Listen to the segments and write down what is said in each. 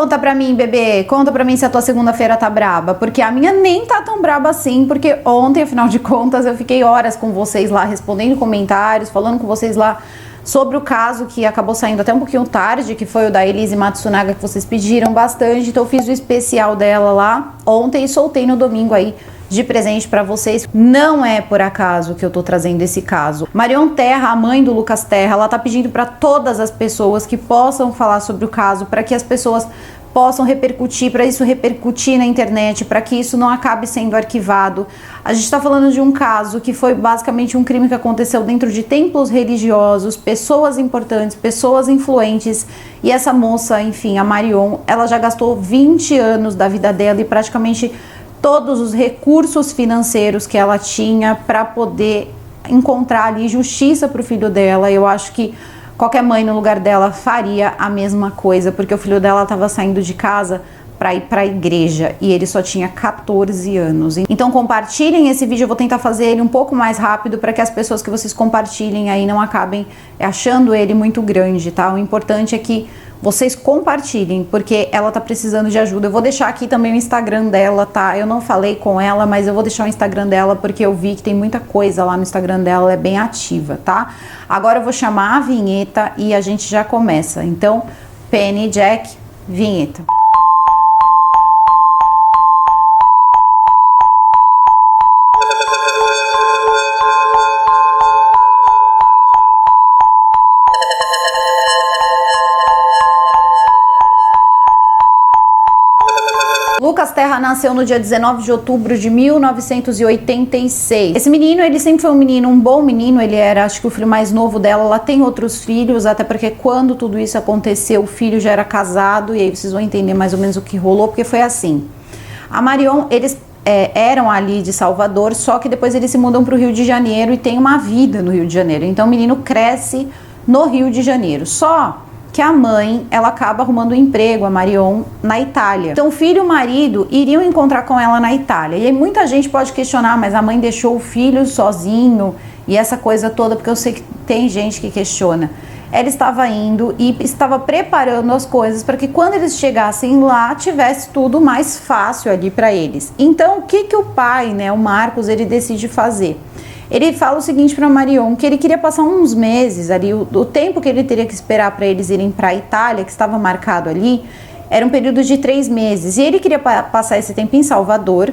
Conta pra mim, bebê, conta pra mim se a tua segunda-feira tá braba, porque a minha nem tá tão braba assim, porque ontem, afinal de contas, eu fiquei horas com vocês lá, respondendo comentários, falando com vocês lá sobre o caso que acabou saindo até um pouquinho tarde, que foi o da Elise Matsunaga, que vocês pediram bastante, então eu fiz o especial dela lá ontem e soltei no domingo aí de presente pra vocês. Não é por acaso que eu tô trazendo esse caso. Marion Terra, a mãe do Lucas Terra, ela tá pedindo pra todas as pessoas que possam falar sobre o caso, para que as pessoas possam repercutir, para isso repercutir na internet, para que isso não acabe sendo arquivado. A gente está falando de um caso que foi basicamente um crime que aconteceu dentro de templos religiosos, pessoas importantes, pessoas influentes, e essa moça, enfim, a Marion, ela já gastou 20 anos da vida dela e praticamente todos os recursos financeiros que ela tinha para poder encontrar ali justiça para o filho dela. Eu acho que qualquer mãe no lugar dela faria a mesma coisa, porque o filho dela estava saindo de casa para ir para a igreja e ele só tinha 14 anos. Então compartilhem esse vídeo, eu vou tentar fazer ele um pouco mais rápido para que as pessoas que vocês compartilhem aí não acabem achando ele muito grande, tá? O importante é que vocês compartilhem, porque ela tá precisando de ajuda. Eu vou deixar aqui também o Instagram dela, tá? Eu não falei com ela, mas eu vou deixar o Instagram dela porque eu vi que tem muita coisa lá no Instagram dela, ela é bem ativa, tá? Agora eu vou chamar a vinheta e a gente já começa. Então, Penny, Jack, vinheta. Lucas Terra nasceu no dia 19 de outubro de 1986. Esse menino, ele sempre foi um menino, um bom menino, ele era, acho que o filho mais novo dela. Ela tem outros filhos, até porque quando tudo isso aconteceu, o filho já era casado, e aí vocês vão entender mais ou menos o que rolou, porque foi assim. A Marion, eles eram ali de Salvador, só que depois eles se mudam para o Rio de Janeiro e tem uma vida no Rio de Janeiro. Então o menino cresce no Rio de Janeiro. Só que a mãe, ela acaba arrumando um emprego, a Marion, na Itália. Então o filho e o marido iriam encontrar com ela na Itália. E aí muita gente pode questionar, mas a mãe deixou o filho sozinho e essa coisa toda, porque eu sei que tem gente que questiona. Ela estava indo e estava preparando as coisas para que quando eles chegassem lá, tivesse tudo mais fácil ali para eles. Então o que o pai, né, o Marcos, ele decide fazer? Ele fala o seguinte para Marion, que ele queria passar uns meses ali, o tempo que ele teria que esperar para eles irem para a Itália, que estava marcado ali, era um período de 3 meses. E ele queria passar esse tempo em Salvador,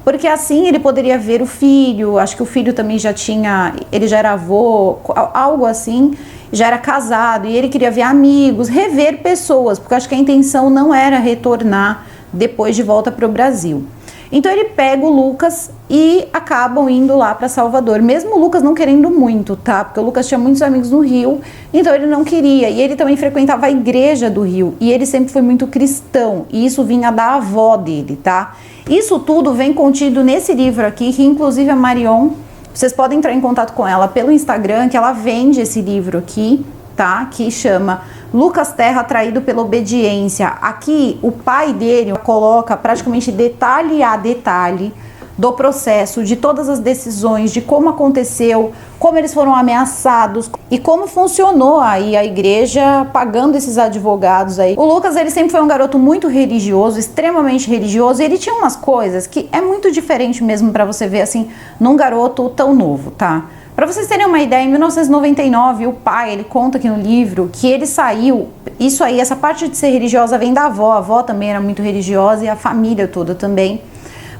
porque assim ele poderia ver o filho, acho que o filho também já tinha, ele já era avô, algo assim, já era casado, e ele queria ver amigos, rever pessoas, porque acho que a intenção não era retornar depois de volta para o Brasil. Então ele pega o Lucas e acabam indo lá para Salvador, mesmo o Lucas não querendo muito, tá? Porque o Lucas tinha muitos amigos no Rio, então ele não queria. E ele também frequentava a igreja do Rio, e ele sempre foi muito cristão, e isso vinha da avó dele, tá? Isso tudo vem contido nesse livro aqui, que inclusive a Marion, vocês podem entrar em contato com ela pelo Instagram, que ela vende esse livro aqui, tá? Que chama Lucas Terra Atraído pela Obediência. Aqui o pai dele coloca praticamente detalhe a detalhe do processo, de todas as decisões, de como aconteceu, como eles foram ameaçados e como funcionou aí a igreja pagando esses advogados aí. O Lucas, ele sempre foi um garoto muito religioso, extremamente religioso, e ele tinha umas coisas que é muito diferente mesmo para você ver assim num garoto tão novo, tá? Para vocês terem uma ideia, em 1999, o pai, ele conta aqui no livro que ele saiu, isso aí, essa parte de ser religiosa vem da avó, a avó também era muito religiosa e a família toda também.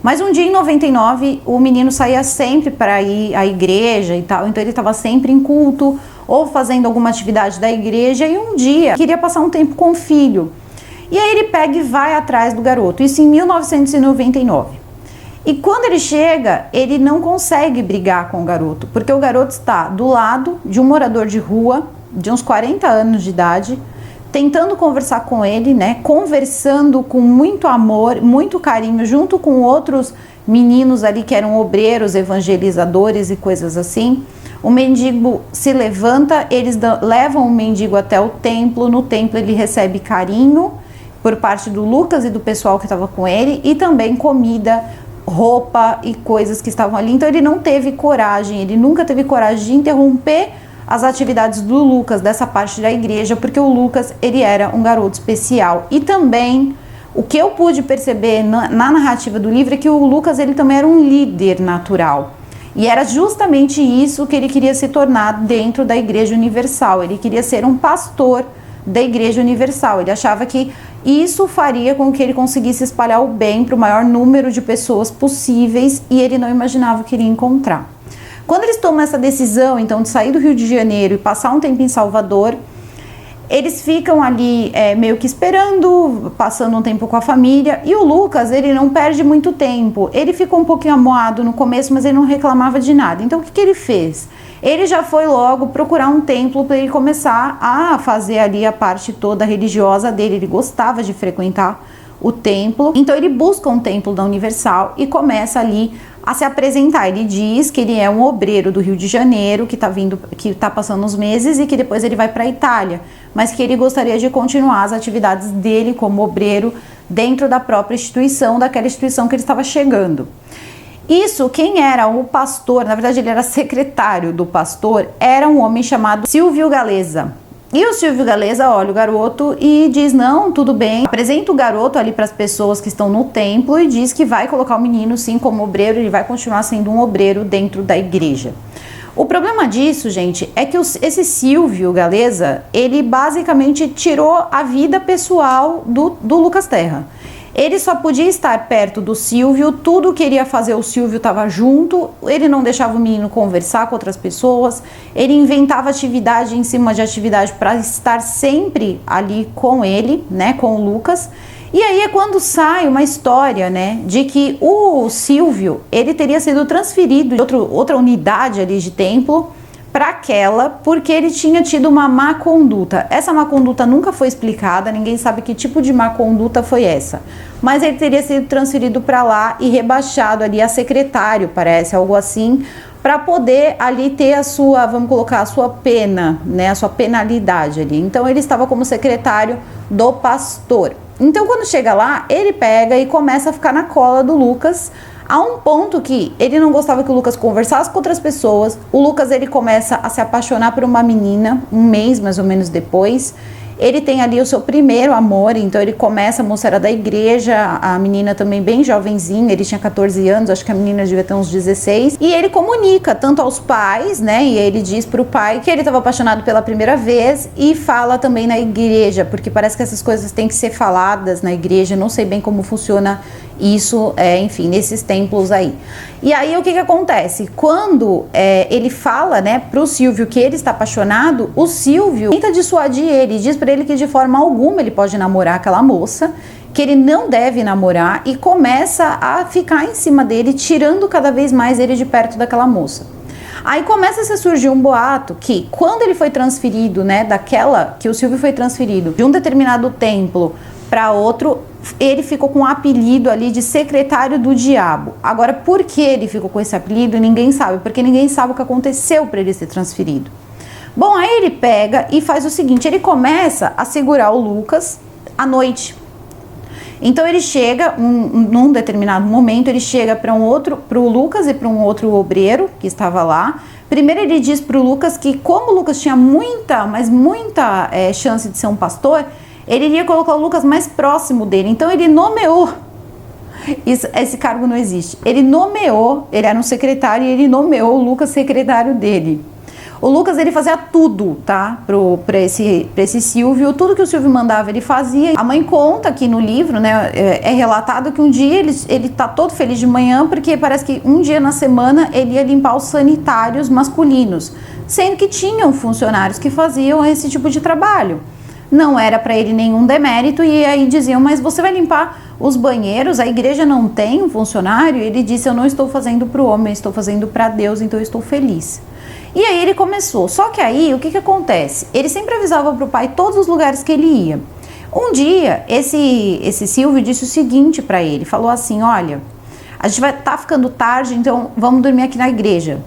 Mas um dia em 99, o menino saía sempre para ir à igreja e tal, então ele estava sempre em culto ou fazendo alguma atividade da igreja, e um dia queria passar um tempo com o filho. E aí ele pega e vai atrás do garoto, isso em 1999. E quando ele chega, ele não consegue brigar com o garoto, porque o garoto está do lado de um morador de rua, de uns 40 anos de idade, tentando conversar com ele, né? Conversando com muito amor, muito carinho, junto com outros meninos ali que eram obreiros, evangelizadores e coisas assim. O mendigo se levanta, eles levam o mendigo até o templo. No templo ele recebe carinho por parte do Lucas e do pessoal que estava com ele, e também comida, roupa e coisas que estavam ali. Então ele não teve coragem, ele nunca teve coragem de interromper as atividades do Lucas dessa parte da igreja, porque o Lucas, ele era um garoto especial. E também, o que eu pude perceber na narrativa do livro é que o Lucas, ele também era um líder natural. E era justamente isso que ele queria se tornar dentro da Igreja Universal. Ele queria ser um pastor da Igreja Universal. Ele achava que isso faria com que ele conseguisse espalhar o bem para o maior número de pessoas possíveis, e ele não imaginava o que iria encontrar. Quando eles tomam essa decisão, então, de sair do Rio de Janeiro e passar um tempo em Salvador, eles ficam ali meio que esperando, passando um tempo com a família, e o Lucas, ele não perde muito tempo. Ele ficou um pouquinho amuado no começo, mas ele não reclamava de nada. Então, o que ele fez? Ele já foi logo procurar um templo para ele começar a fazer ali a parte toda religiosa dele. Ele gostava de frequentar o templo, então ele busca um templo da Universal e começa ali a se apresentar. Ele diz que ele é um obreiro do Rio de Janeiro, que tá passando uns meses e que depois ele vai para a Itália, mas que ele gostaria de continuar as atividades dele como obreiro dentro da própria instituição, daquela instituição que ele estava chegando. Isso, quem era o pastor, na verdade ele era secretário do pastor, era um homem chamado Silvio Galeza. E o Silvio Galeza olha o garoto e diz, não, tudo bem, apresenta o garoto ali para as pessoas que estão no templo e diz que vai colocar o menino sim como obreiro, ele vai continuar sendo um obreiro dentro da igreja. O problema disso, gente, é que esse Silvio Galeza, ele basicamente tirou a vida pessoal do Lucas Terra. Ele só podia estar perto do Silvio, tudo que ele ia fazer o Silvio estava junto, ele não deixava o menino conversar com outras pessoas, ele inventava atividade em cima de atividade para estar sempre ali com ele, né, com o Lucas. E aí é quando sai uma história, né, de que o Silvio, ele teria sido transferido de outra unidade ali de templo para aquela, porque ele tinha tido uma má conduta. Essa má conduta nunca foi explicada, ninguém sabe que tipo de má conduta foi essa. Mas ele teria sido transferido para lá e rebaixado ali a secretário, parece, algo assim, para poder ali ter a sua, vamos colocar, a sua pena, né, a sua penalidade ali. Então ele estava como secretário do pastor. Então quando chega lá, ele pega e começa a ficar na cola do Lucas, a um ponto que ele não gostava que o Lucas conversasse com outras pessoas. O Lucas, ele começa a se apaixonar por uma menina, um mês mais ou menos depois. Ele tem ali o seu primeiro amor, então ele começa, a moça era da igreja, a menina também bem jovenzinha, ele tinha 14 anos, acho que a menina devia ter uns 16. E ele comunica tanto aos pais, né, e ele diz pro pai que ele estava apaixonado pela primeira vez e fala também na igreja, porque parece que essas coisas têm que ser faladas na igreja, não sei bem como funciona isso, enfim, nesses templos aí. E aí o que acontece? Quando ele fala, né, pro Silvio que ele está apaixonado, o Silvio tenta dissuadir ele, diz para ele que de forma alguma ele pode namorar aquela moça, que ele não deve namorar, e começa a ficar em cima dele, tirando cada vez mais ele de perto daquela moça. Aí começa a se surgir um boato que quando ele foi transferido, né, que o Silvio foi transferido de um determinado templo para outro, ele ficou com o apelido ali de secretário do diabo. Agora, por que ele ficou com esse apelido? Ninguém sabe, porque ninguém sabe o que aconteceu para ele ser transferido. Bom, aí ele pega e faz o seguinte, ele começa a segurar o Lucas à noite. Então ele chega, num determinado momento, ele chega pro Lucas e para um outro obreiro que estava lá. Primeiro ele diz pro Lucas que como o Lucas tinha muita chance de ser um pastor, ele iria colocar o Lucas mais próximo dele. Então ele nomeou, esse cargo não existe, ele era um secretário e ele nomeou o Lucas secretário dele. O Lucas, ele fazia tudo, tá? Pra esse Silvio, tudo que o Silvio mandava ele fazia. A mãe conta aqui no livro, né, é relatado que um dia ele tá todo feliz de manhã, porque parece que um dia na semana ele ia limpar os sanitários masculinos, sendo que tinham funcionários que faziam esse tipo de trabalho. Não era para ele nenhum demérito, e aí diziam, mas você vai limpar os banheiros, a igreja não tem um funcionário? Ele disse, eu não estou fazendo para o homem, estou fazendo para Deus, então eu estou feliz. E aí ele começou, só que aí o que acontece? Ele sempre avisava para o pai todos os lugares que ele ia. Um dia, esse Silvio disse o seguinte para ele, falou assim, olha, a gente vai estar ficando tarde, então vamos dormir aqui na igreja.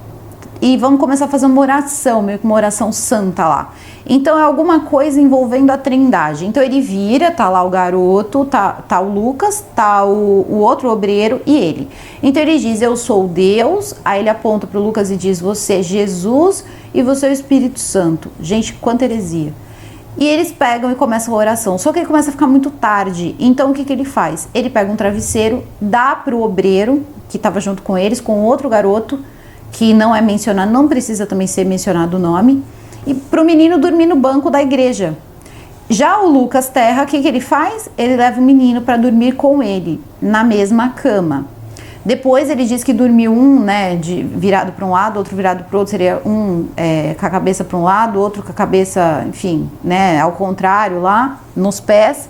E vamos começar a fazer uma oração, meio que uma oração santa lá. Então é alguma coisa envolvendo a Trindade. Então ele vira, tá lá o garoto, tá o Lucas, tá o outro obreiro e ele. Então ele diz, eu sou Deus, aí ele aponta pro Lucas e diz, você é Jesus e você é o Espírito Santo. Gente, quanta heresia. E eles pegam e começam a oração, só que ele começa a ficar muito tarde. Então o que ele faz? Ele pega um travesseiro, dá pro obreiro, que estava junto com eles, com outro garoto, que não é mencionado, não precisa também ser mencionado o nome, e pro menino dormir no banco da igreja. Já o Lucas Terra, o que ele faz? Ele leva o menino para dormir com ele, na mesma cama. Depois ele diz que dormiu virado para um lado, outro virado para o outro, seria com a cabeça para um lado, outro com a cabeça, enfim, ao contrário lá, nos pés.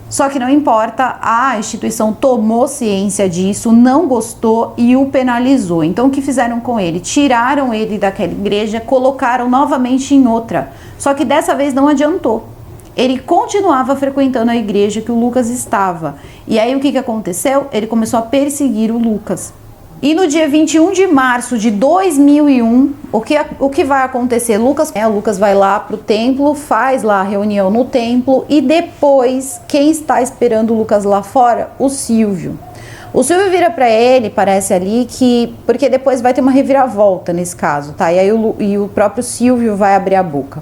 Só que não importa, a instituição tomou ciência disso, não gostou e o penalizou. Então o que fizeram com ele? Tiraram ele daquela igreja, colocaram novamente em outra. Só que dessa vez não adiantou. Ele continuava frequentando a igreja que o Lucas estava. E aí o que aconteceu? Ele começou a perseguir o Lucas. E no dia 21 de março de 2001, o que vai acontecer? O Lucas vai lá pro templo, faz lá a reunião no templo e depois, quem está esperando o Lucas lá fora? O Silvio. O Silvio vira para ele, parece ali porque depois vai ter uma reviravolta nesse caso, tá? E aí o próprio Silvio vai abrir a boca.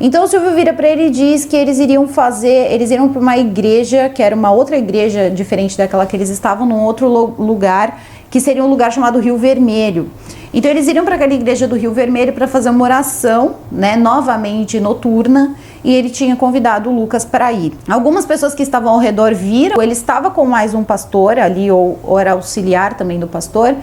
Então o Silvio vira para ele e diz que eles iriam para uma igreja, que era uma outra igreja diferente daquela que eles estavam, num outro lugar, que seria um lugar chamado Rio Vermelho. Então eles iriam para aquela igreja do Rio Vermelho para fazer uma oração, novamente noturna, e ele tinha convidado o Lucas para ir. Algumas pessoas que estavam ao redor viram, ele estava com mais um pastor ali, ou era auxiliar também do pastor,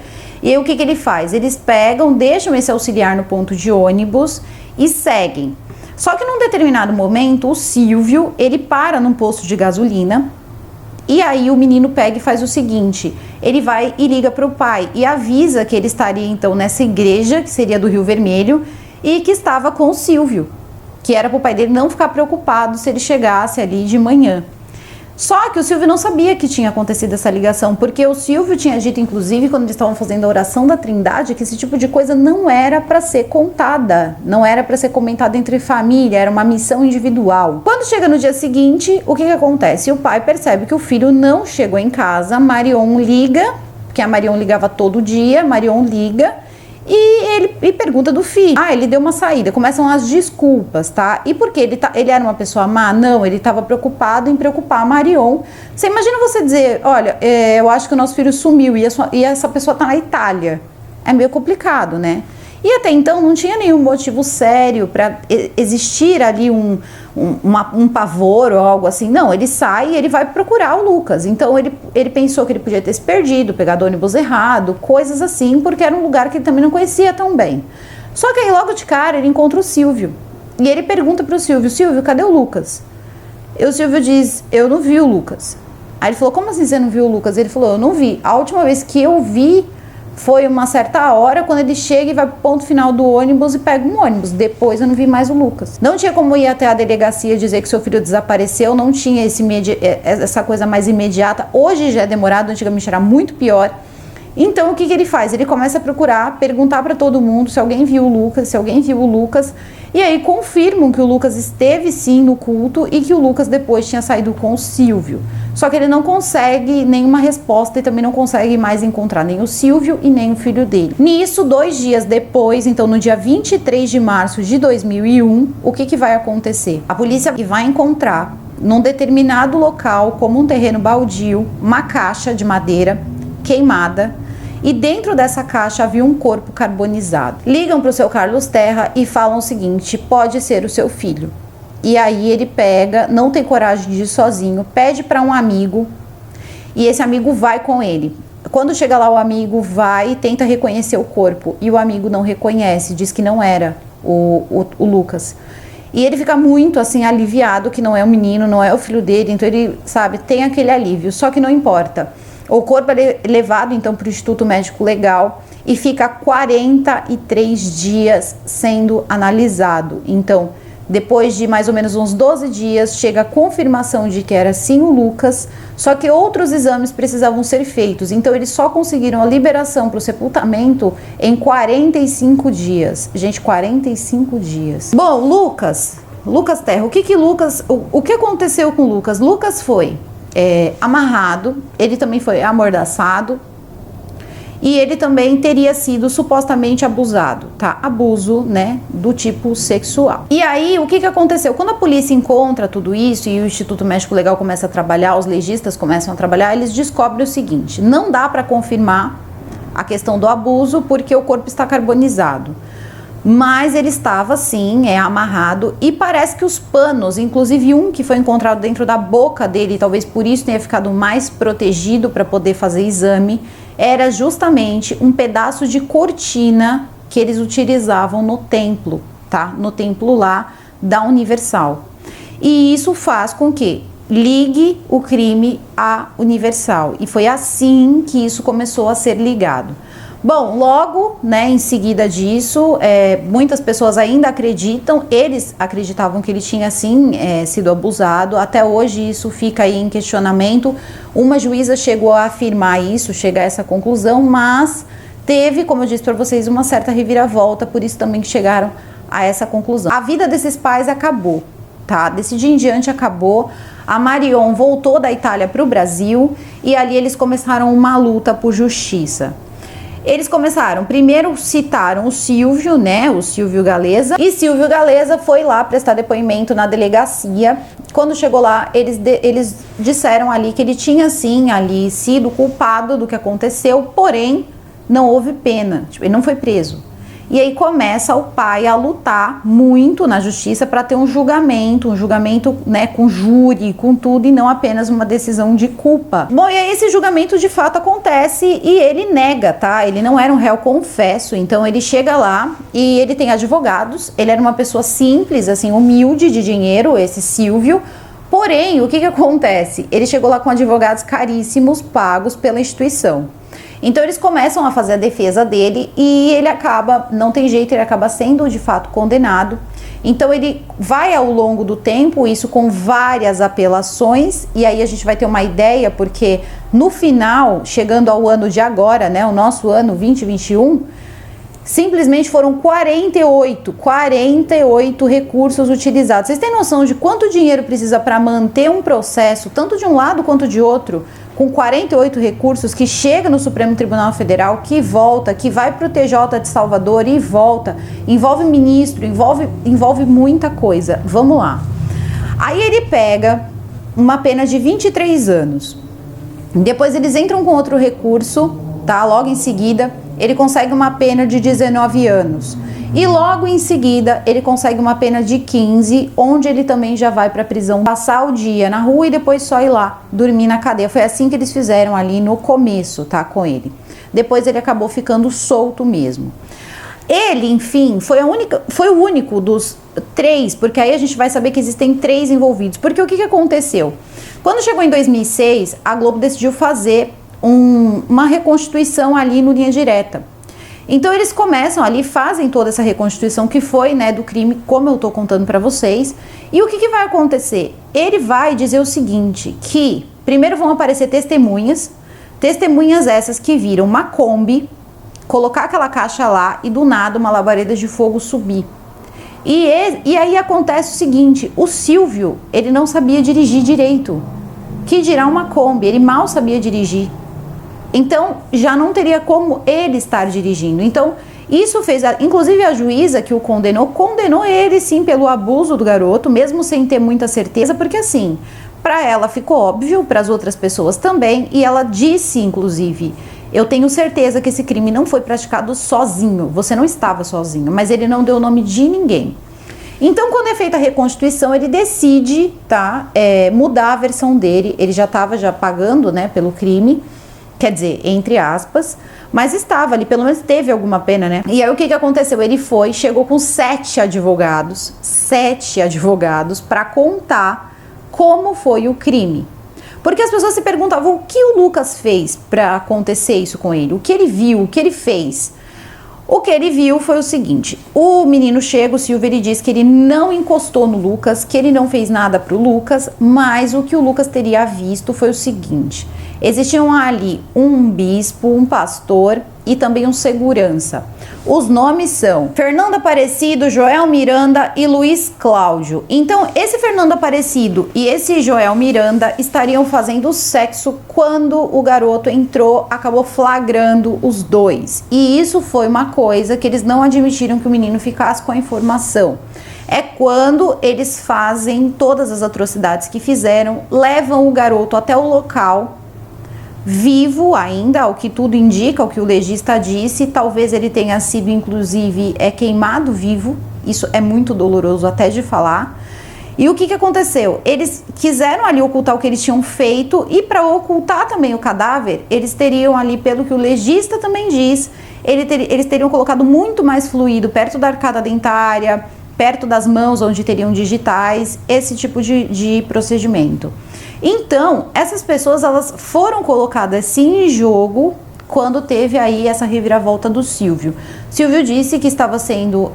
e aí o que ele faz? Eles pegam, deixam esse auxiliar no ponto de ônibus e seguem. Só que num determinado momento, o Silvio, ele para num posto de gasolina e aí o menino pega e faz o seguinte, ele vai e liga para o pai e avisa que ele estaria então nessa igreja, que seria do Rio Vermelho, e que estava com o Silvio, que era para o pai dele não ficar preocupado se ele chegasse ali de manhã. Só que o Silvio não sabia que tinha acontecido essa ligação, porque o Silvio tinha dito, inclusive, quando eles estavam fazendo a oração da Trindade, que esse tipo de coisa não era para ser contada, não era para ser comentada entre família, era uma missão individual. Quando chega no dia seguinte, o que acontece? O pai percebe que o filho não chegou em casa, Marion liga, porque a Marion ligava todo dia, Marion liga, e ele pergunta do filho. Ele deu uma saída. Começam as desculpas, tá? E por quê? Ele era uma pessoa má? Não, ele estava preocupado em preocupar a Marion. Você imagina você dizer, olha, eu acho que o nosso filho sumiu e essa pessoa tá na Itália. É meio complicado, né? E até então não tinha nenhum motivo sério para existir ali um pavor ou algo assim. Não, ele sai e ele vai procurar o Lucas. Então ele pensou que ele podia ter se perdido, pegado o ônibus errado, coisas assim, porque era um lugar que ele também não conhecia tão bem. Só que aí logo de cara ele encontra o Silvio. E ele pergunta pro Silvio, Silvio, cadê o Lucas? E o Silvio diz, eu não vi o Lucas. Aí ele falou, como assim você não viu o Lucas? Ele falou, eu não vi. A última vez que eu vi foi uma certa hora, quando ele chega e vai pro ponto final do ônibus e pega um ônibus. Depois eu não vi mais o Lucas. Não tinha como ir até a delegacia dizer que seu filho desapareceu, não tinha essa coisa mais imediata. Hoje já é demorado, antigamente era muito pior. Então o que ele faz? Ele começa a procurar, perguntar para todo mundo se alguém viu o Lucas, e aí confirmam que o Lucas esteve sim no culto e que o Lucas depois tinha saído com o Silvio. Só que ele não consegue nenhuma resposta e também não consegue mais encontrar nem o Silvio e nem o filho dele. Nisso, 2 dias depois, então no dia 23 de março de 2001, o que vai acontecer? A polícia vai encontrar num determinado local, como um terreno baldio, uma caixa de madeira queimada, e dentro dessa caixa havia um corpo carbonizado. Ligam para o seu Carlos Terra e falam o seguinte, pode ser o seu filho. E aí ele pega, não tem coragem de ir sozinho, pede para um amigo e esse amigo vai com ele. Quando chega lá o amigo vai e tenta reconhecer o corpo e o amigo não reconhece, diz que não era o Lucas. E ele fica muito assim aliviado que não é o menino, não é o filho dele, então ele, sabe, tem aquele alívio, só que não importa. O corpo é levado então para o Instituto Médico Legal e fica 43 dias sendo analisado. Então Depois de mais ou menos uns 12 dias, chega a confirmação de que era sim o Lucas, só que outros exames precisavam ser feitos. Então, eles só conseguiram a liberação para o sepultamento em 45 dias. Gente, 45 dias. Bom, Lucas Terra, o que aconteceu com o Lucas? Lucas foi amarrado, ele também foi amordaçado. E ele também teria sido supostamente abusado, tá? Abuso, né, do tipo sexual. E aí, o que aconteceu? Quando a polícia encontra tudo isso e o Instituto Médico Legal começa a trabalhar, os legistas começam a trabalhar, eles descobrem o seguinte: não dá para confirmar a questão do abuso porque o corpo está carbonizado. Mas ele estava, sim, amarrado, e parece que os panos, inclusive um que foi encontrado dentro da boca dele, talvez por isso tenha ficado mais protegido para poder fazer exame, era justamente um pedaço de cortina que eles utilizavam no templo, tá? No templo lá da Universal. E isso faz com que ligue o crime à Universal. E foi assim que isso começou a ser ligado. Bom, logo, né, em seguida disso, muitas pessoas ainda acreditam, eles acreditavam que ele tinha sim sido abusado, até hoje isso fica aí em questionamento. Uma juíza chegou a afirmar isso, chega a essa conclusão, mas teve, como eu disse para vocês, uma certa reviravolta, por isso também que chegaram a essa conclusão. A vida desses pais acabou, tá? Desse dia em diante acabou. A Marion voltou da Itália para o Brasil e ali eles começaram uma luta por justiça. Eles começaram, primeiro citaram o Silvio, né, o Silvio Galeza, e Silvio Galeza foi lá prestar depoimento na delegacia. Quando chegou lá, eles disseram ali que ele tinha sim ali sido culpado do que aconteceu, porém não houve pena, ele não foi preso. E aí começa o pai a lutar muito na justiça para ter um julgamento, né, com júri, com tudo, e não apenas uma decisão de culpa. Bom, e aí esse julgamento de fato acontece e ele nega, tá? Ele não era um réu confesso, então ele chega lá e ele tem advogados, ele era uma pessoa simples, assim, humilde de dinheiro, esse Silvio. Porém, o que acontece? Ele chegou lá com advogados caríssimos, pagos pela instituição. Então eles começam a fazer a defesa dele e ele acaba, não tem jeito, ele acaba sendo de fato condenado. Então ele vai ao longo do tempo, isso com várias apelações, e aí a gente vai ter uma ideia, porque no final, chegando ao ano de agora, né, o nosso ano 2021, simplesmente foram 48 recursos utilizados. Vocês têm noção de quanto dinheiro precisa para manter um processo, tanto de um lado quanto de outro, com 48 recursos, que chega no Supremo Tribunal Federal, que volta, que vai para o TJ de Salvador e volta, envolve ministro, envolve muita coisa. Vamos lá. Aí ele pega uma pena de 23 anos. Depois eles entram com outro recurso, tá? Logo em seguida, ele consegue uma pena de 19 anos. E logo em seguida, ele consegue uma pena de 15, onde ele também já vai para a prisão, passar o dia na rua e depois só ir lá dormir na cadeia. Foi assim que eles fizeram ali no começo, tá, com ele. Depois ele acabou ficando solto mesmo. Ele, enfim, foi o único dos 3, porque aí a gente vai saber que existem 3 envolvidos. Porque o que aconteceu? Quando chegou em 2006, a Globo decidiu fazer uma reconstituição ali no Linha Direta. Então eles começam ali, fazem toda essa reconstituição que foi, né, do crime, como eu tô contando para vocês. E o que vai acontecer? Ele vai dizer o seguinte, que primeiro vão aparecer testemunhas essas que viram uma Kombi, colocar aquela caixa lá e do nada uma labareda de fogo subir. E aí acontece o seguinte, o Silvio, ele não sabia dirigir direito, que dirá uma Kombi, ele mal sabia dirigir. Então, já não teria como ele estar dirigindo. Então, isso fez, inclusive a juíza que o condenou ele sim pelo abuso do garoto, mesmo sem ter muita certeza, porque assim, para ela ficou óbvio, para as outras pessoas também, e ela disse, inclusive, eu tenho certeza que esse crime não foi praticado sozinho, você não estava sozinho, mas ele não deu o nome de ninguém. Então, quando é feita a reconstituição, ele decide, tá, mudar a versão dele, ele já estava pagando, né, pelo crime, quer dizer, entre aspas, mas estava ali, pelo menos teve alguma pena, né? E aí o que aconteceu? Ele chegou com 7 advogados para contar como foi o crime. Porque as pessoas se perguntavam o que o Lucas fez para acontecer isso com ele, o que ele viu, o que ele fez. O que ele viu foi o seguinte: o menino chega, o Silvio, ele diz que ele não encostou no Lucas, que ele não fez nada pro Lucas, mas o que o Lucas teria visto foi o seguinte: existiam ali um bispo, um pastor e também um segurança. Os nomes são Fernando Aparecido, Joel Miranda e Luiz Cláudio. Então, esse Fernando Aparecido e esse Joel Miranda estariam fazendo sexo quando o garoto entrou, acabou flagrando os dois. E isso foi uma coisa que eles não admitiram que o menino ficasse com a informação. É quando eles fazem todas as atrocidades que fizeram, levam o garoto até o local, vivo ainda, ao que tudo indica, o que o legista disse. Talvez ele tenha sido, inclusive, queimado vivo. Isso é muito doloroso até de falar. E o que aconteceu? Eles quiseram ali ocultar o que eles tinham feito, e para ocultar também o cadáver, eles teriam ali, pelo que o legista também diz, eles teriam colocado muito mais fluido perto da arcada dentária, perto das mãos onde teriam digitais, esse tipo de procedimento. Então, essas pessoas, elas foram colocadas sim em jogo quando teve aí essa reviravolta do Silvio. Silvio disse que estava sendo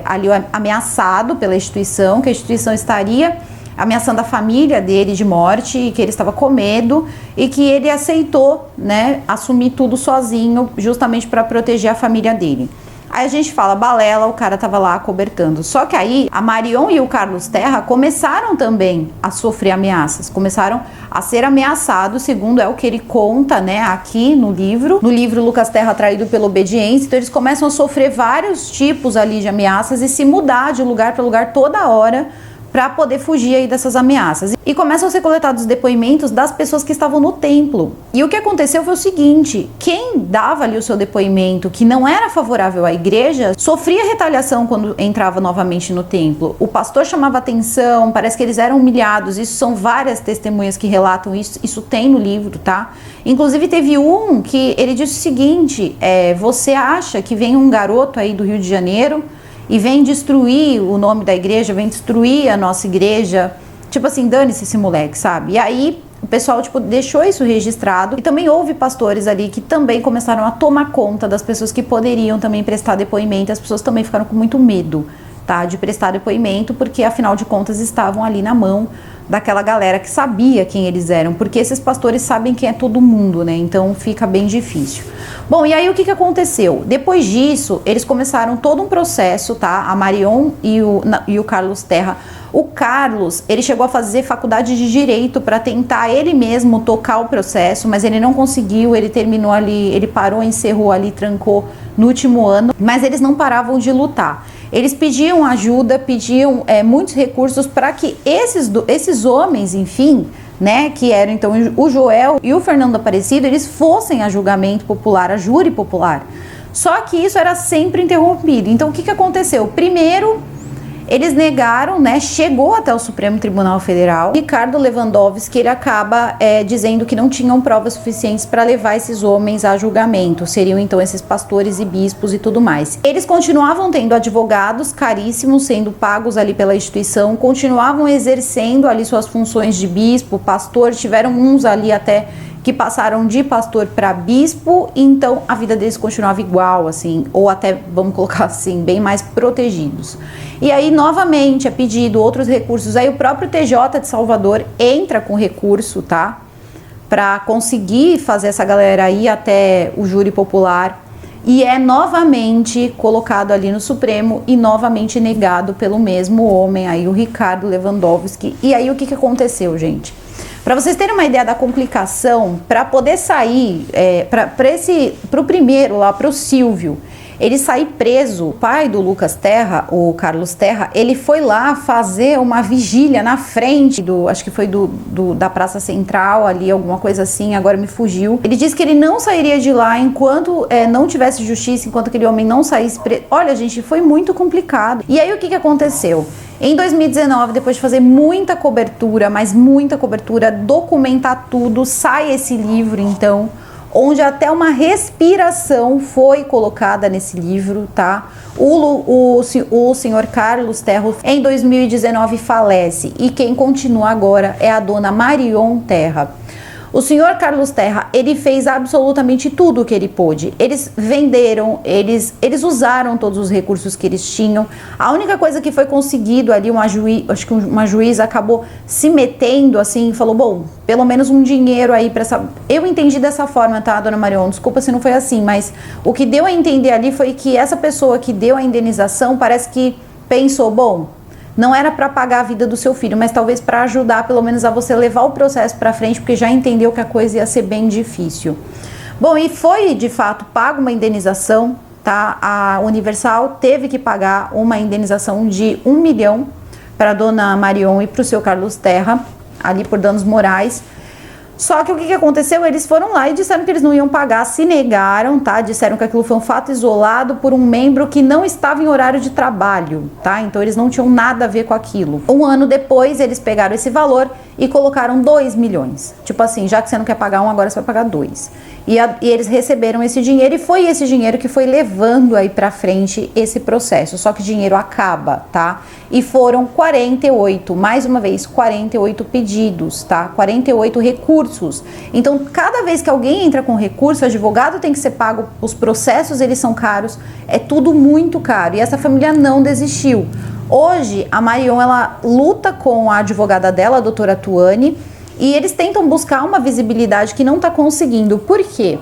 ali ameaçado pela instituição, que a instituição estaria ameaçando a família dele de morte, e que ele estava com medo, e que ele aceitou, né, assumir tudo sozinho, justamente para proteger a família dele. Aí a gente fala, balela, o cara tava lá acobertando. Só que aí a Marion e o Carlos Terra começaram também a sofrer ameaças, começaram a ser ameaçados, segundo é o que ele conta, né, aqui no livro. No livro Lucas Terra Traído pela Obediência. Então eles começam a sofrer vários tipos ali de ameaças e se mudar de lugar para lugar toda hora, para poder fugir aí dessas ameaças. E começam a ser coletados depoimentos das pessoas que estavam no templo. E o que aconteceu foi o seguinte: quem dava ali o seu depoimento, que não era favorável à igreja, sofria retaliação quando entrava novamente no templo. O pastor chamava atenção, parece que eles eram humilhados. Isso são várias testemunhas que relatam isso, isso tem no livro, tá? Inclusive teve um que ele disse o seguinte: você acha que vem um garoto aí do Rio de Janeiro e vem destruir o nome da igreja, vem destruir a nossa igreja, tipo assim, dane-se esse moleque, sabe? E aí o pessoal, tipo, deixou isso registrado. E também houve pastores ali que também começaram a tomar conta das pessoas que poderiam também prestar depoimento. As pessoas também ficaram com muito medo, tá, de prestar depoimento, porque afinal de contas estavam ali na mão daquela galera que sabia quem eles eram, porque esses pastores sabem quem é todo mundo, né? Então fica bem difícil. Bom, e aí o que aconteceu? Depois disso, eles começaram todo um processo, tá? A Marion e o Carlos Terra. O Carlos, ele chegou a fazer faculdade de Direito para tentar ele mesmo tocar o processo, mas ele não conseguiu, ele terminou ali, ele parou, encerrou ali, trancou no último ano, mas eles não paravam de lutar. Eles pediam ajuda, pediam muitos recursos para que esses homens, enfim, né, que eram então o Joel e o Fernando Aparecido, eles fossem a julgamento popular, a júri popular. Só que isso era sempre interrompido. Então o que aconteceu? Primeiro, eles negaram, né? Chegou até o Supremo Tribunal Federal. Ricardo Lewandowski, ele acaba dizendo que não tinham provas suficientes para levar esses homens a julgamento. Seriam então esses pastores e bispos e tudo mais. Eles continuavam tendo advogados caríssimos sendo pagos ali pela instituição, continuavam exercendo ali suas funções de bispo, pastor. Tiveram uns ali até que passaram de pastor para bispo, então a vida deles continuava igual, assim, ou até, vamos colocar assim, bem mais protegidos. E aí, novamente, é pedido outros recursos. Aí o próprio TJ de Salvador entra com recurso, tá? Para conseguir fazer essa galera ir até o júri popular. E é novamente colocado ali no Supremo e novamente negado pelo mesmo homem aí, o Ricardo Lewandowski. E aí, o que aconteceu, gente? Para vocês terem uma ideia da complicação, para poder sair, para o primeiro lá, para o Silvio, ele sair preso, o pai do Lucas Terra, o Carlos Terra, ele foi lá fazer uma vigília na frente acho que foi da Praça Central ali, alguma coisa assim, agora me fugiu. Ele disse que ele não sairia de lá enquanto não tivesse justiça, enquanto aquele homem não saísse preso. Olha, gente, foi muito complicado. E aí o que aconteceu? Em 2019, depois de fazer muita cobertura, mas muita cobertura, documentar tudo, sai esse livro, então, onde até uma respiração foi colocada nesse livro, tá? O senhor Carlos Terra, em 2019, falece, e quem continua agora é a dona Marion Terra. O senhor Carlos Terra, ele fez absolutamente tudo o que ele pôde. Eles venderam, eles usaram todos os recursos que eles tinham. A única coisa que foi conseguido ali, acho que uma juíza acabou se metendo assim e falou, bom, pelo menos um dinheiro aí para essa... Eu entendi dessa forma, tá, dona Marion? Desculpa se não foi assim, mas o que deu a entender ali foi que essa pessoa que deu a indenização parece que pensou, bom, não era para pagar a vida do seu filho, mas talvez para ajudar pelo menos a você levar o processo para frente, porque já entendeu que a coisa ia ser bem difícil. Bom, e foi de fato pago uma indenização, tá? A Universal teve que pagar uma indenização de 1 milhão para a dona Marion e para o seu Carlos Terra, ali por danos morais. Só que o que aconteceu? Eles foram lá e disseram que eles não iam pagar, se negaram, tá? Disseram que aquilo foi um fato isolado por um membro que não estava em horário de trabalho, tá? Então eles não tinham nada a ver com aquilo. Um ano depois, eles pegaram esse valor e colocaram 2 milhões. Tipo assim, já que você não quer pagar um, agora você vai pagar 2. E eles receberam esse dinheiro e foi esse dinheiro que foi levando aí pra frente esse processo. Só que dinheiro acaba, tá? E foram 48, mais uma vez, 48 pedidos, tá? 48 recursos. Então, cada vez que alguém entra com recurso, o advogado tem que ser pago, os processos, eles são caros, é tudo muito caro. E essa família não desistiu. Hoje, a Marion, ela luta com a advogada dela, a doutora Tuane, e eles tentam buscar uma visibilidade que não está conseguindo. Por quê?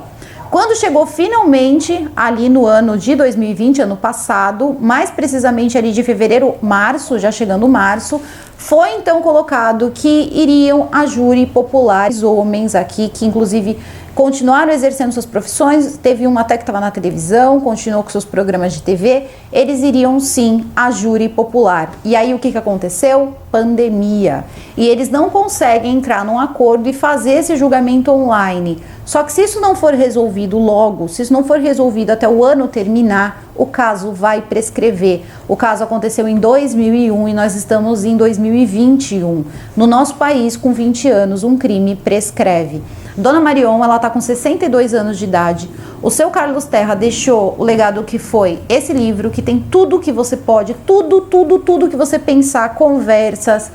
Quando chegou finalmente ali no ano de 2020, ano passado, mais precisamente ali de fevereiro, março, já chegando março, foi então colocado que iriam a júri popular, homens aqui, que inclusive continuaram exercendo suas profissões, teve uma até que estava na televisão, continuou com seus programas de TV, eles iriam sim a júri popular. E aí o que aconteceu? Pandemia. E eles não conseguem entrar num acordo e fazer esse julgamento online. Só que se isso não for resolvido logo, se isso não for resolvido até o ano terminar, o caso vai prescrever. O caso aconteceu em 2001 e nós estamos em 2021. No nosso país, com 20 anos, um crime prescreve. Dona Marion, ela tá com 62 anos de idade. O seu Carlos Terra deixou o legado que foi esse livro, que tem tudo que você pode, tudo que você pensar, conversas,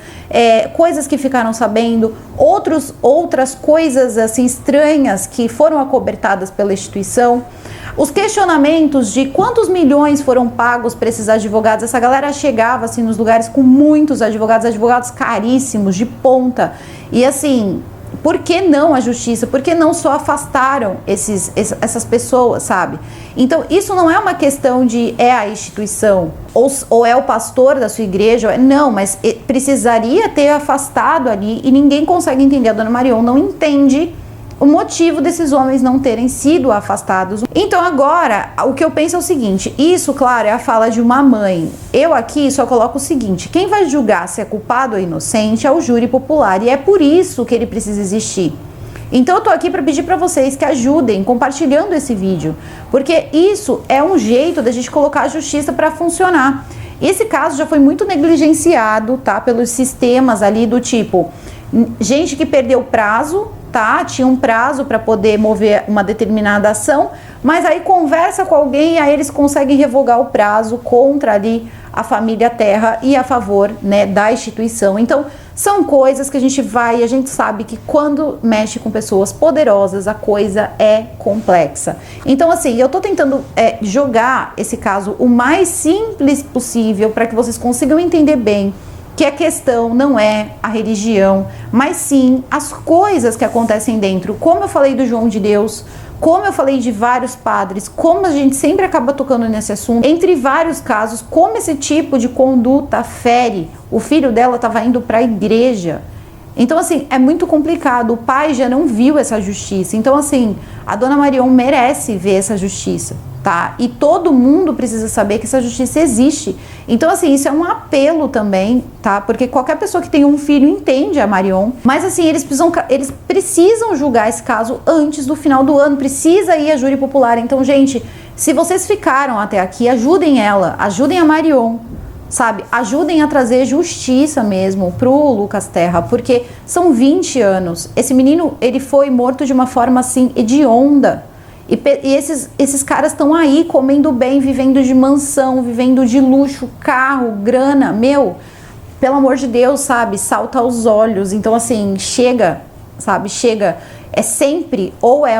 coisas que ficaram sabendo, outras coisas assim estranhas que foram acobertadas pela instituição. Os questionamentos de quantos milhões foram pagos para esses advogados, essa galera chegava assim nos lugares com muitos advogados caríssimos, de ponta, e assim... Por que não a justiça? Por que não só afastaram essas pessoas, sabe? Então, isso não é uma questão de a instituição ou é o pastor da sua igreja. Não, mas precisaria ter afastado ali e ninguém consegue entender. A dona Marion não entende o motivo desses homens não terem sido afastados. Então agora, o que eu penso é o seguinte, isso, claro, é a fala de uma mãe. Eu aqui só coloco o seguinte, quem vai julgar se é culpado ou inocente é o júri popular, e é por isso que ele precisa existir. Então eu tô aqui para pedir para vocês que ajudem compartilhando esse vídeo, porque isso é um jeito da gente colocar a justiça para funcionar. Esse caso já foi muito negligenciado, tá, pelos sistemas ali do tipo, gente que perdeu prazo, tá? Tinha um prazo para poder mover uma determinada ação, mas aí conversa com alguém e aí eles conseguem revogar o prazo contra ali a família Terra e a favor, né, da instituição. Então, são coisas que a gente sabe que quando mexe com pessoas poderosas, a coisa é complexa. Então, assim, eu tô tentando jogar esse caso o mais simples possível para que vocês consigam entender bem que a questão não é a religião, mas sim as coisas que acontecem dentro. Como eu falei do João de Deus, como eu falei de vários padres, como a gente sempre acaba tocando nesse assunto, entre vários casos, como esse tipo de conduta fere. O filho dela estava indo para a igreja. Então, assim, é muito complicado. O pai já não viu essa justiça. Então, assim, a dona Marion merece ver essa justiça, tá? E todo mundo precisa saber que essa justiça existe. Então, assim, isso é um apelo também, tá? Porque qualquer pessoa que tem um filho entende a Marion. Mas, assim, eles precisam julgar esse caso antes do final do ano. Precisa ir a júri popular. Então, gente, se vocês ficaram até aqui, ajudem ela, ajudem a Marion, sabe? Ajudem a trazer justiça mesmo pro Lucas Terra, porque são 20 anos. Esse menino, ele foi morto de uma forma, assim, hedionda. E esses caras estão aí comendo bem, vivendo de mansão, vivendo de luxo, carro, grana. Meu, pelo amor de Deus, sabe? Salta aos olhos. Então, assim, chega, sabe? Chega. é sempre ou é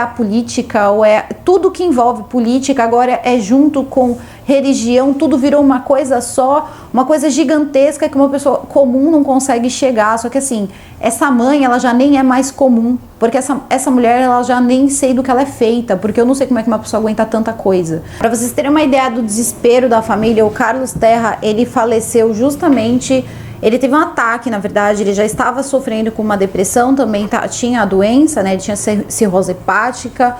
a política, ou é tudo que envolve política, agora é junto com religião, tudo virou uma coisa só, uma coisa gigantesca que uma pessoa comum não consegue chegar. Só que assim, essa mãe, ela já nem é mais comum, porque essa mulher, ela já nem sei do que ela é feita, porque eu não sei como é que uma pessoa aguenta tanta coisa. Para vocês terem uma ideia do desespero da família, o Carlos Terra, ele faleceu justamente... Ele teve um ataque, na verdade, ele já estava sofrendo com uma depressão, também tinha a doença, né? Ele tinha cirrose hepática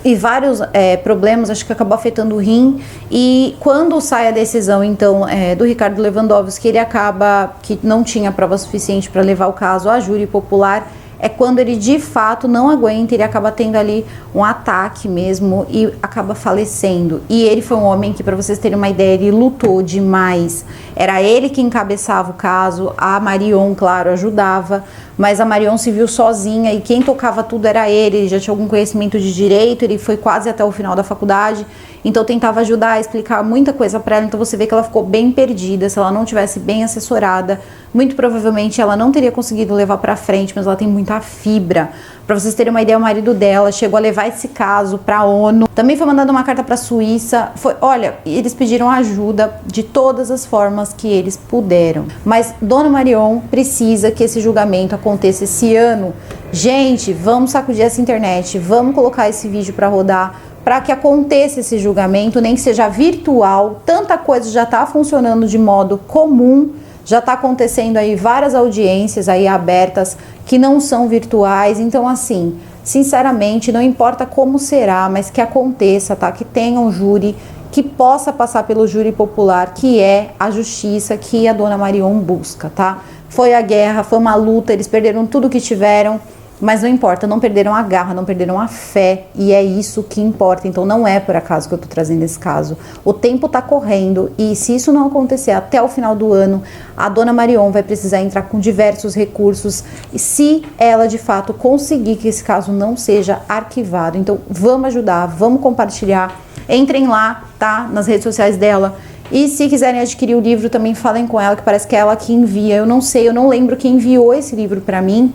e vários problemas, acho que acabou afetando o rim. E quando sai a decisão, então, do Ricardo Lewandowski, ele acaba que não tinha prova suficiente para levar o caso à júri popular. É quando ele de fato não aguenta, ele acaba tendo ali um ataque mesmo e acaba falecendo. E ele foi um homem que, para vocês terem uma ideia, ele lutou demais. Era ele que encabeçava o caso, a Marion, claro, ajudava, mas a Marion se viu sozinha e quem tocava tudo era ele já tinha algum conhecimento de direito, ele foi quase até o final da faculdade, então tentava ajudar a explicar muita coisa para ela. Então você vê que ela ficou bem perdida. Se ela não tivesse bem assessorada, muito provavelmente ela não teria conseguido levar para frente, mas ela tem muita fibra. Para vocês terem uma ideia, o marido dela chegou a levar esse caso para a ONU, também foi mandando uma carta para a Suíça. Olha, eles pediram ajuda de todas as formas que eles puderam. Mas Dona Marion precisa que esse julgamento aconteça esse ano. Gente, vamos sacudir essa internet, vamos colocar esse vídeo para rodar, para que aconteça esse julgamento, nem que seja virtual. Tanta coisa já está funcionando de modo comum, já está acontecendo aí várias audiências aí abertas que não são virtuais. Então, assim, sinceramente, não importa como será, mas que aconteça, tá? Que tenha um júri, que possa passar pelo júri popular, que é a justiça que a Dona Marion busca, tá? Foi a guerra, foi uma luta, eles perderam tudo que tiveram, mas não importa, não perderam a garra, não perderam a fé, e é isso que importa. Então não é por acaso que eu tô trazendo esse caso. O tempo tá correndo e se isso não acontecer até o final do ano, a Dona Marion vai precisar entrar com diversos recursos, e se ela de fato conseguir que esse caso não seja arquivado. Então vamos ajudar, vamos compartilhar, entrem lá, tá? Nas redes sociais dela. E se quiserem adquirir o livro, também falem com ela, que parece que é ela que envia. Eu não sei, eu não lembro quem enviou esse livro pra mim,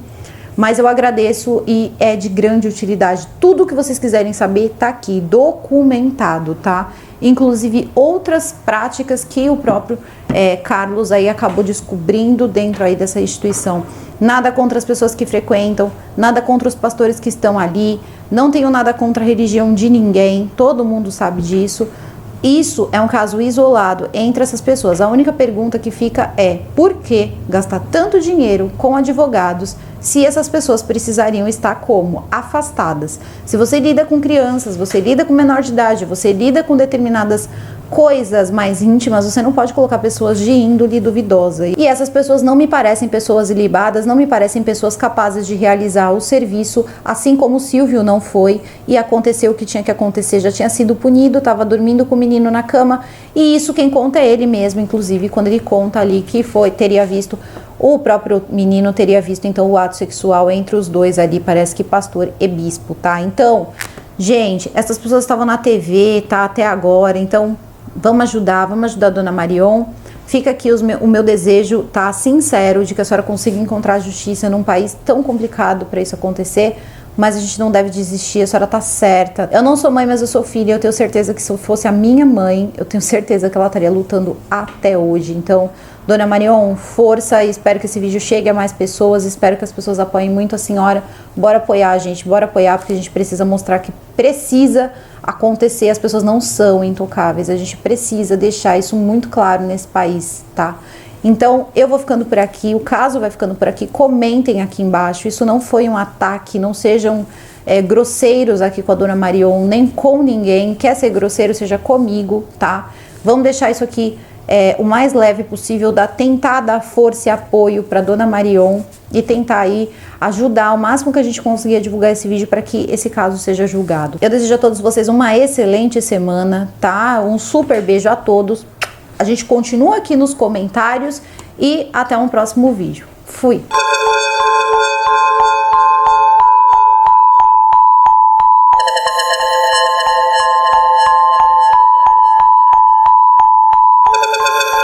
mas eu agradeço e é de grande utilidade. Tudo que vocês quiserem saber tá aqui, documentado, tá? Inclusive outras práticas que o próprio Carlos aí acabou descobrindo dentro aí dessa instituição. Nada contra as pessoas que frequentam, nada contra os pastores que estão ali, não tenho nada contra a religião de ninguém, todo mundo sabe disso. Isso é um caso isolado entre essas pessoas. A única pergunta que fica é: por que gastar tanto dinheiro com advogados se essas pessoas precisariam estar como? Afastadas. Se você lida com crianças, você lida com menor de idade, você lida com determinadas coisas mais íntimas, você não pode colocar pessoas de índole duvidosa. E essas pessoas não me parecem pessoas ilibadas, não me parecem pessoas capazes de realizar o serviço, assim como o Silvio não foi, e aconteceu o que tinha que acontecer, já tinha sido punido, estava dormindo com o menino na cama, e isso quem conta é ele mesmo, inclusive, quando ele conta ali que teria visto, o próprio menino teria visto, então, o ato sexual entre os dois ali, parece que pastor e bispo, tá? Então, gente, essas pessoas estavam na TV, tá, até agora, então vamos ajudar a Dona Marion. Fica aqui o meu desejo, tá, sincero, de que a senhora consiga encontrar justiça num país tão complicado para isso acontecer, mas a gente não deve desistir, a senhora tá certa. Eu não sou mãe, mas eu sou filha, eu tenho certeza que se eu fosse a minha mãe, eu tenho certeza que ela estaria lutando até hoje. Então, Dona Marion, força, e espero que esse vídeo chegue a mais pessoas, espero que as pessoas apoiem muito a senhora. Bora apoiar, gente, bora apoiar, porque a gente precisa mostrar que precisa acontecer, as pessoas não são intocáveis, a gente precisa deixar isso muito claro nesse país, tá? Então, eu vou ficando por aqui, o caso vai ficando por aqui, comentem aqui embaixo, isso não foi um ataque, não sejam grosseiros aqui com a Dona Marion, nem com ninguém, quer ser grosseiro, seja comigo, tá? Vamos deixar isso aqui o mais leve possível, tentar dar força e apoio para Dona Marion e tentar aí ajudar o máximo que a gente conseguir a divulgar esse vídeo para que esse caso seja julgado. Eu desejo a todos vocês uma excelente semana, tá? Um super beijo a todos. A gente continua aqui nos comentários e até um próximo vídeo. Fui!